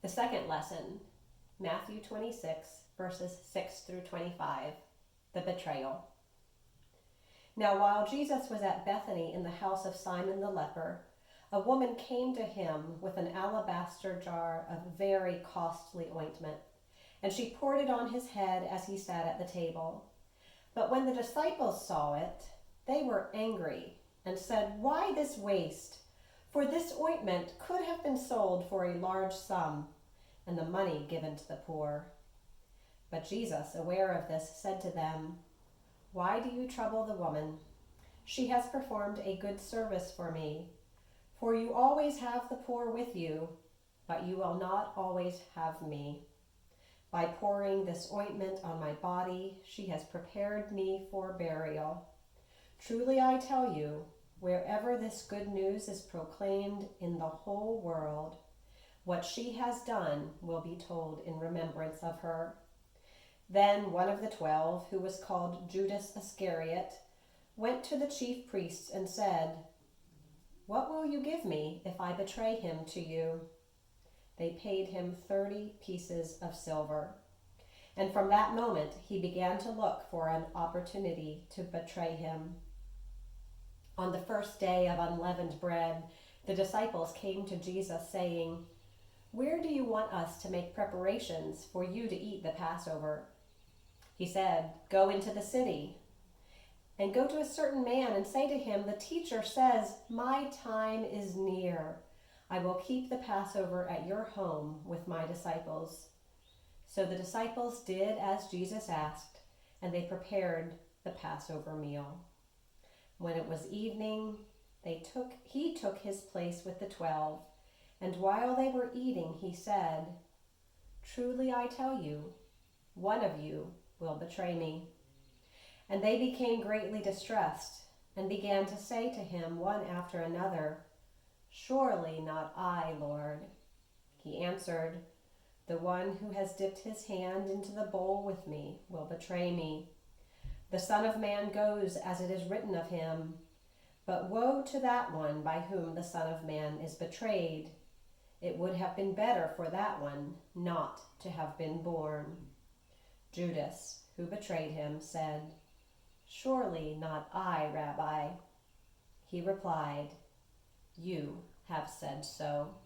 The second lesson, Matthew 26, verses 6 through 25, the betrayal. Now while Jesus was at Bethany in the house of Simon the leper, a woman came to him with an alabaster jar of very costly ointment, and she poured it on his head as he sat at the table. But when the disciples saw it, they were angry and said, "Why this waste? For this ointment could have been sold for a large sum, and the money given to the poor." But Jesus, aware of this, said to them, "Why do you trouble the woman? She has performed a good service for me. For you always have the poor with you, but you will not always have me. By pouring this ointment on my body, she has prepared me for burial. Truly I tell you, wherever this good news is proclaimed in the whole world, what she has done will be told in remembrance of her." Then one of the 12, who was called Judas Iscariot, went to the chief priests and said, "What will you give me if I betray him to you?" They paid him 30 pieces of silver. And from that moment he began to look for an opportunity to betray him. On the first day of unleavened bread, the disciples came to Jesus saying, "Where do you want us to make preparations for you to eat the Passover?" He said, "Go into the city and go to a certain man and say to him, 'The teacher says, my time is near. I will keep the Passover at your home with my disciples.'" So the disciples did as Jesus asked, and they prepared the Passover meal. When it was evening, he took his place with the 12, and while they were eating, he said, "Truly I tell you, one of you will betray me." And they became greatly distressed and began to say to him one after another, "Surely not I, Lord." He answered, "The one who has dipped his hand into the bowl with me will betray me. The Son of Man goes as it is written of him, but woe to that one by whom the Son of Man is betrayed. It would have been better for that one not to have been born." Judas, who betrayed him, said, "Surely not I, Rabbi." He replied, "You have said so."